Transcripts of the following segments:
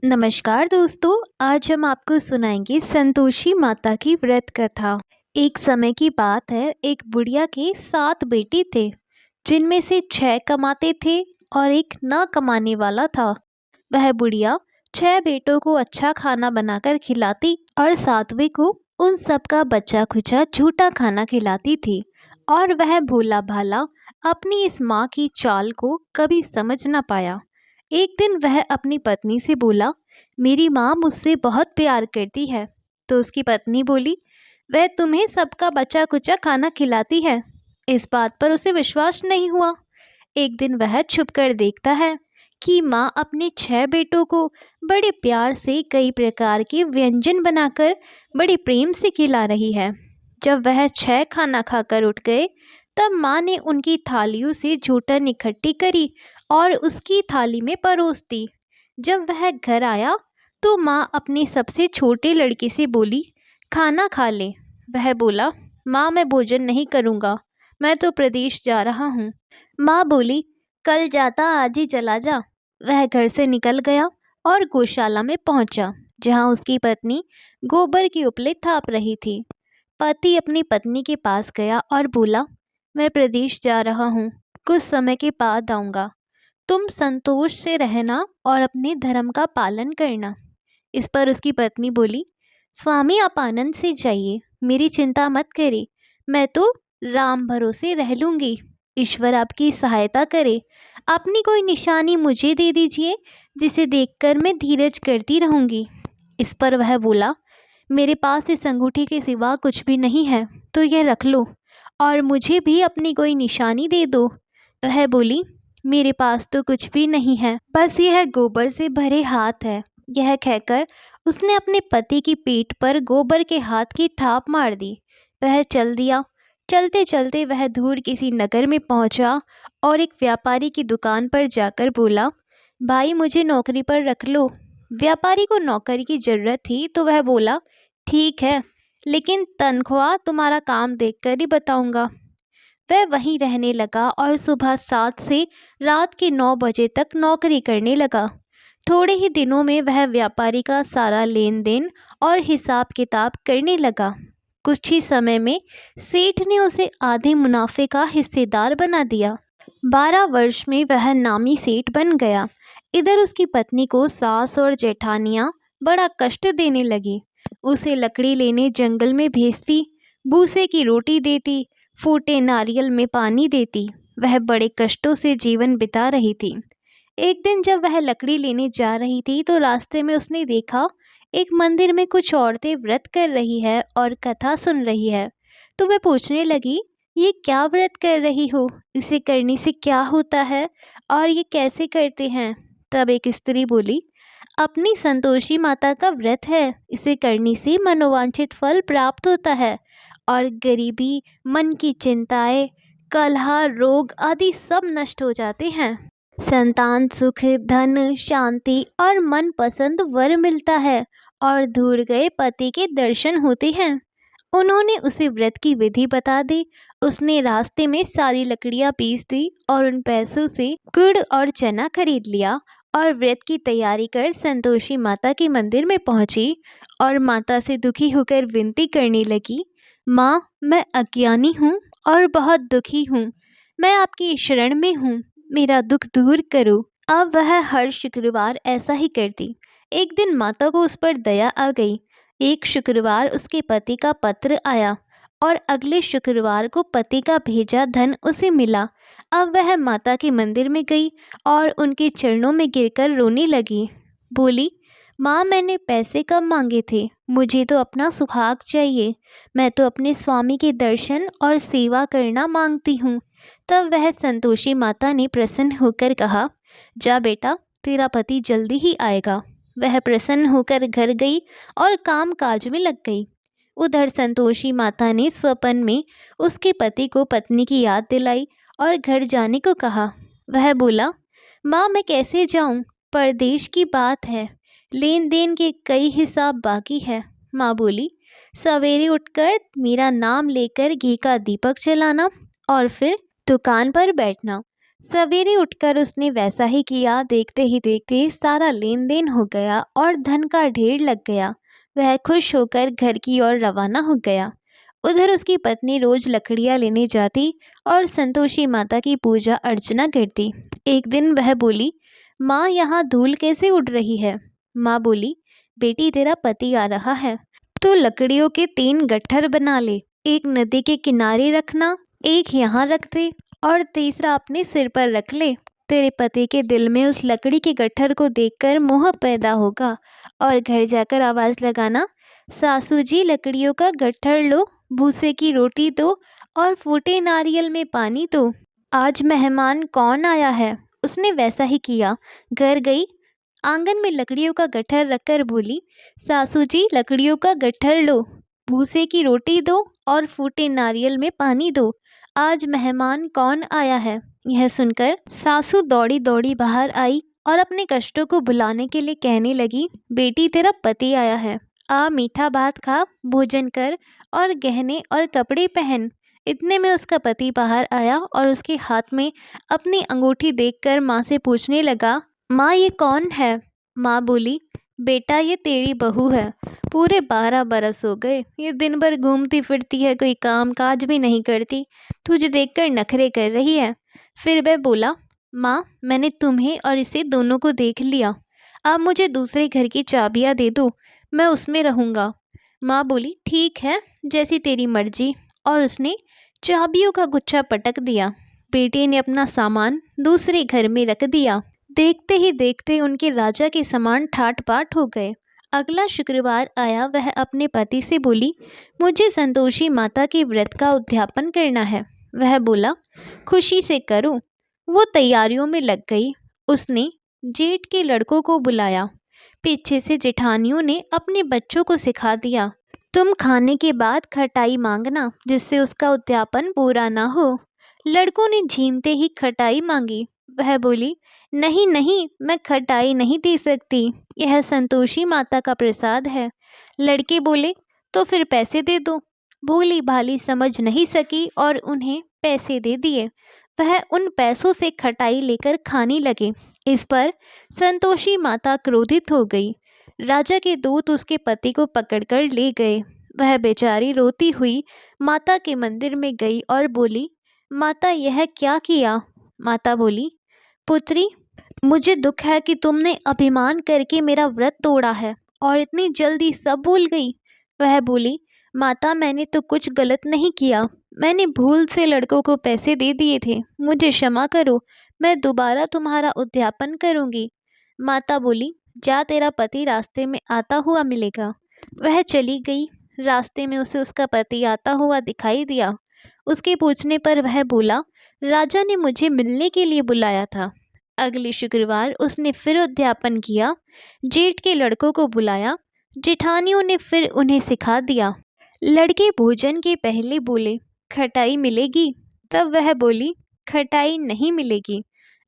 नमस्कार दोस्तों। आज हम आपको सुनाएंगे संतोषी माता की व्रत कथा। एक समय की बात है, एक बुढ़िया के 7 बेटे थे, जिनमें से 6 कमाते थे और एक ना कमाने वाला था। वह बुढ़िया 6 बेटों को अच्छा खाना बनाकर खिलाती और 7वें को उन सब का बचा खुचा झूठा खाना खिलाती थी। और वह भोला भाला अपनी इस माँ की चाल को कभी समझ न पाया। एक दिन वह अपनी पत्नी से बोला, मेरी माँ मुझसे बहुत प्यार करती है। तो उसकी पत्नी बोली, वह तुम्हें सबका बचा कुचा खाना खिलाती है। इस बात पर उसे विश्वास नहीं हुआ। एक दिन वह छुप कर देखता है कि माँ अपने 6 बेटों को बड़े प्यार से कई प्रकार के व्यंजन बनाकर बड़े प्रेम से खिला रही है। जब वह 6 खाना खाकर उठ गए, तब माँ ने उनकी थालियों से झूठन इकट्ठी करी और उसकी थाली में परोस दी। जब वह घर आया तो माँ अपने सबसे छोटे लड़के से बोली, खाना खा ले। वह बोला, माँ मैं भोजन नहीं करूँगा, मैं तो प्रदेश जा रहा हूँ। माँ बोली, कल जाता आज ही चला जा। वह घर से निकल गया और गौशाला में पहुंचा, जहां उसकी पत्नी गोबर की उपले थाप रही थी। पति अपनी पत्नी के पास गया और बोला, मैं प्रदेश जा रहा हूँ, कुछ समय के बाद आऊँगा। तुम संतोष से रहना और अपने धर्म का पालन करना। इस पर उसकी पत्नी बोली, स्वामी आप आनंद से जाइए, मेरी चिंता मत करिए, मैं तो राम भरोसे रह लूँगी। ईश्वर आपकी सहायता करे। अपनी कोई निशानी मुझे दे दीजिए, जिसे देखकर मैं धीरज करती रहूँगी। इस पर वह बोला, मेरे पास इस अंगूठी के सिवा कुछ भी नहीं है, तो यह रख लो और मुझे भी अपनी कोई निशानी दे दो। वह बोली, मेरे पास तो कुछ भी नहीं है, बस यह गोबर से भरे हाथ है। यह कहकर उसने अपने पति की पीठ पर गोबर के हाथ की थाप मार दी। वह चल दिया। चलते चलते वह दूर किसी नगर में पहुंचा और एक व्यापारी की दुकान पर जाकर बोला, भाई मुझे नौकरी पर रख लो। व्यापारी को नौकरी की ज़रूरत थी, तो वह बोला, ठीक है, लेकिन तनख्वाह तुम्हारा काम देखकर ही बताऊंगा। वह वहीं रहने लगा और सुबह 7 से रात के 9 बजे तक नौकरी करने लगा। थोड़े ही दिनों में वह व्यापारी का सारा लेन देन और हिसाब किताब करने लगा। कुछ ही समय में सेठ ने उसे आधे मुनाफे का हिस्सेदार बना दिया। 12 वर्ष में वह नामी सेठ बन गया। इधर उसकी पत्नी को सास और जेठानियाँ बड़ा कष्ट देने लगी। उसे लकड़ी लेने जंगल में भेजती, भूसे की रोटी देती, फूटे नारियल में पानी देती। वह बड़े कष्टों से जीवन बिता रही थी। एक दिन जब वह लकड़ी लेने जा रही थी, तो रास्ते में उसने देखा एक मंदिर में कुछ औरतें व्रत कर रही है और कथा सुन रही है। तो वह पूछने लगी, ये क्या व्रत कर रही हो? इसे करने से क्या होता है और ये कैसे करते हैं? तब एक स्त्री बोली, अपनी संतोषी माता का व्रत है, इसे करने से मनोवांछित फल प्राप्त होता है और गरीबी, मन की चिंताएं, कलह, रोग आदि सब नष्ट हो जाते हैं। संतान सुख, धन, शांति और मन पसंद वर मिलता है और दूर गए पति के दर्शन होते हैं। उन्होंने उसे व्रत की विधि बता दी। उसने रास्ते में सारी लकड़ियां पीस दी और उन पैसों से गुड़ और चना खरीद लिया और व्रत की तैयारी कर संतोषी माता के मंदिर में पहुंची और माता से दुखी होकर विनती करने लगी, माँ मैं अज्ञानी हूँ और बहुत दुखी हूँ, मैं आपकी शरण में हूँ, मेरा दुख दूर करो। अब वह हर शुक्रवार ऐसा ही करती। एक दिन माता को उस पर दया आ गई। एक शुक्रवार उसके पति का पत्र आया और अगले शुक्रवार को पति का भेजा धन उसे मिला। अब वह माता के मंदिर में गई और उनके चरणों में गिरकर रोने लगी। बोली, माँ मैंने पैसे कम मांगे थे, मुझे तो अपना सुहाग चाहिए, मैं तो अपने स्वामी के दर्शन और सेवा करना मांगती हूँ। तब वह संतोषी माता ने प्रसन्न होकर कहा, जा बेटा, तेरा पति जल्दी ही आएगा। वह प्रसन्न होकर घर गई और काम काज में लग गई। उधर संतोषी माता ने स्वप्न में उसके पति को पत्नी की याद दिलाई और घर जाने को कहा। वह बोला, माँ मैं कैसे जाऊँ, परदेश की बात है, लेन देन के कई हिसाब बाकी है। माँ बोली, सवेरे उठकर मेरा नाम लेकर घी का दीपक जलाना और फिर दुकान पर बैठना, सवेरे उठकर उसने वैसा ही किया। देखते ही देखते सारा लेन देन हो गया और धन का ढेर लग गया। वह खुश होकर घर की ओर रवाना हो गया। उधर उसकी पत्नी रोज लकड़ियाँ लेने जाती और संतोषी माता की पूजा अर्चना करती। एक दिन वह बोली, माँ, यहाँ धूल कैसे उड़ रही है? माँ बोली, बेटी, तेरा पति आ रहा है, तो लकड़ियों के 3 गट्ठर बना ले। एक नदी के किनारे रखना, एक यहाँ रख दे और तीसरा अपने सिर पर रख ले। तेरे पति के दिल में उस लकड़ी के गट्ठर को देखकर मोह पैदा होगा और घर जाकर आवाज़ लगाना, सासू जी, लकड़ियों का गट्ठर लो, भूसे की रोटी दो और फूटे नारियल में पानी दो। आज मेहमान कौन आया है? उसने वैसा ही किया। घर गई, आंगन में लकड़ियों का गट्ठर रखकर बोली, सासू जी, लकड़ियों का गट्ठर लो, भूसे की रोटी दो और फूटे नारियल में पानी दो। आज मेहमान कौन आया है? यह सुनकर सासू दौड़ी दौड़ी बाहर आई और अपने कष्टों को भुलाने के लिए कहने लगी, बेटी, तेरा पति आया है, आ मीठा भात खा, भोजन कर और गहने और कपड़े पहन। इतने में उसका पति बाहर आया और उसके हाथ में अपनी अंगूठी देखकर माँ से पूछने लगा, माँ, ये कौन है? माँ बोली, बेटा, ये तेरी बहू है। पूरे 12 बरस हो गए, ये दिन भर घूमती फिरती है, कोई काम काज भी नहीं करती, तुझे देखकर नखरे कर रही है। फिर वह बोला, माँ, मैंने तुम्हें और इसे दोनों को देख लिया, अब मुझे दूसरे घर की चाबियाँ दे दो, मैं उसमें रहूँगा। माँ बोली, ठीक है, जैसी तेरी मर्जी। और उसने चाबियों का गुच्छा पटक दिया। बेटे ने अपना सामान दूसरे घर में रख दिया। देखते ही देखते उनके राजा के समान ठाट बाट हो गए। अगला शुक्रवार आया। वह अपने पति से बोली, मुझे संतोषी माता के व्रत का उद्यापन करना है। वह बोला, खुशी से करो। वो तैयारियों में लग गई। उसने जेठ के लड़कों को बुलाया। पीछे से जेठानियों ने अपने बच्चों को सिखा दिया, तुम खाने के बाद खटाई मांगना, जिससे उसका उद्यापन पूरा ना हो। लड़कों ने झीमते ही खटाई मांगी। वह बोली, नहीं नहीं, मैं खटाई नहीं दे सकती, यह संतोषी माता का प्रसाद है। लड़के बोले, तो फिर पैसे दे दो। भोली भाली समझ नहीं सकी और उन्हें पैसे दे दिए। वह उन पैसों से खटाई लेकर खाने लगे। इस पर संतोषी माता क्रोधित हो गई। राजा के दूत उसके पति को पकड़कर ले गए। वह बेचारी रोती हुई माता के मंदिर में गई और बोली, माता, यह क्या किया? माता बोली, पुत्री, मुझे दुख है कि तुमने अभिमान करके मेरा व्रत तोड़ा है और इतनी जल्दी सब भूल गई। वह बोली, माता, मैंने तो कुछ गलत नहीं किया, मैंने भूल से लड़कों को पैसे दे दिए थे, मुझे क्षमा करो, मैं दोबारा तुम्हारा उद्यापन करूंगी। माता बोली, जा, तेरा पति रास्ते में आता हुआ मिलेगा। वह चली गई। रास्ते में उसे उसका पति आता हुआ दिखाई दिया। उसके पूछने पर वह बोला, राजा ने मुझे मिलने के लिए बुलाया था। अगले शुक्रवार उसने फिर उद्यापन किया। जेठ के लड़कों को बुलाया। जेठानियों ने फिर उन्हें सिखा दिया। लड़के भोजन के पहले बोले, खटाई मिलेगी? तब वह बोली, खटाई नहीं मिलेगी।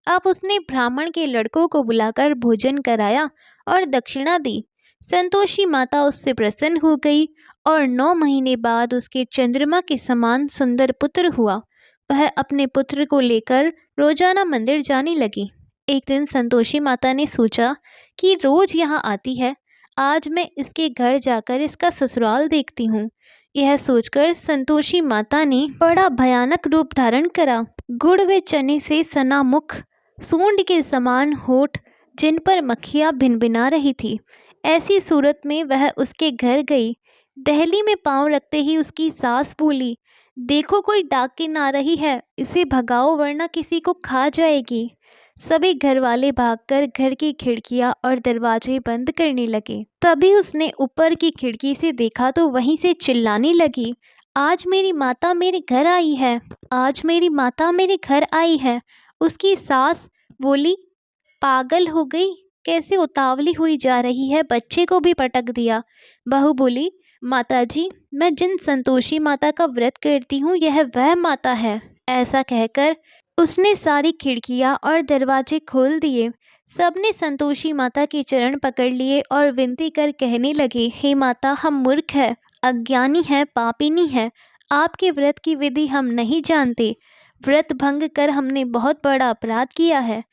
अब उसने ब्राह्मण के लड़कों को बुलाकर भोजन कराया और दक्षिणा दी। संतोषी माता उससे प्रसन्न हो गई और 9 महीने बाद उसके चंद्रमा के समान सुंदर पुत्र हुआ। वह अपने पुत्र को लेकर रोजाना मंदिर जाने लगी। एक दिन संतोषी माता ने सोचा कि रोज यहाँ आती है, आज मैं इसके घर जाकर इसका ससुराल देखती हूँ। यह सोचकर संतोषी माता ने बड़ा भयानक रूप धारण करा। गुड़ व चने से सना मुख, सूंड के समान होठ, जिन पर मक्खियाँ भिनभिना रही थी, ऐसी सूरत में वह उसके घर गई। दहली में पांव रखते ही उसकी सास बोली, देखो, कोई डाकिन आ रही है, इसे भगाओ वरना किसी को खा जाएगी। सभी घर वाले भागकर घर की खिड़कियां और दरवाजे बंद करने लगे। तभी उसने ऊपर की खिड़की से देखा तो वहीं से चिल्लाने लगी, आज मेरी माता मेरे घर आई है, आज मेरी माता मेरे घर आई है। उसकी सास बोली, पागल हो गई, कैसे उतावली हुई जा रही है, बच्चे को भी पटक दिया। बहू बोली, माताजी, मैं जिन संतोषी माता का व्रत करती हूँ, यह वह माता है। ऐसा कहकर उसने सारी खिड़कियाँ और दरवाजे खोल दिए। सबने संतोषी माता के चरण पकड़ लिए और विनती कर कहने लगे, हे माता, हम मूर्ख हैं, अज्ञानी हैं, पापिनी हैं, आपके व्रत की विधि हम नहीं जानते। व्रत भंग कर हमने बहुत बड़ा अपराध किया है।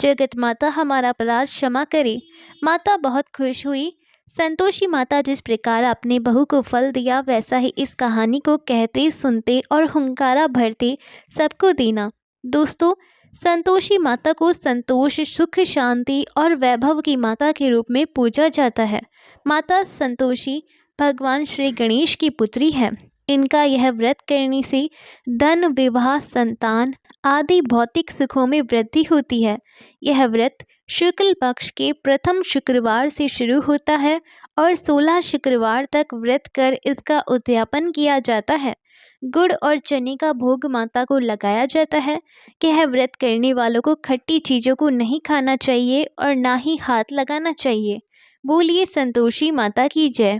जगत माता हमारा अपराध क्षमा करे। माता बहुत खुश हुई। संतोषी माता जिस प्रकार अपने बहू को फल दिया, वैसा ही इस कहानी को कहते, सुनते और हुंकारा भरते सबको देना। दोस्तों, संतोषी माता को संतोष, सुख, शांति और वैभव की माता के रूप में पूजा जाता है। माता संतोषी भगवान श्री गणेश की पुत्री है। इनका यह व्रत करने से धन, विवाह, संतान आदि भौतिक सुखों में वृद्धि होती है। यह व्रत शुक्ल पक्ष के प्रथम शुक्रवार से शुरू होता है और 16 शुक्रवार तक व्रत कर इसका उद्यापन किया जाता है। गुड़ और चने का भोग माता को लगाया जाता है। यह व्रत करने वालों को खट्टी चीज़ों को नहीं खाना चाहिए और ना ही हाथ लगाना चाहिए। बोलिए संतोषी माता की जय।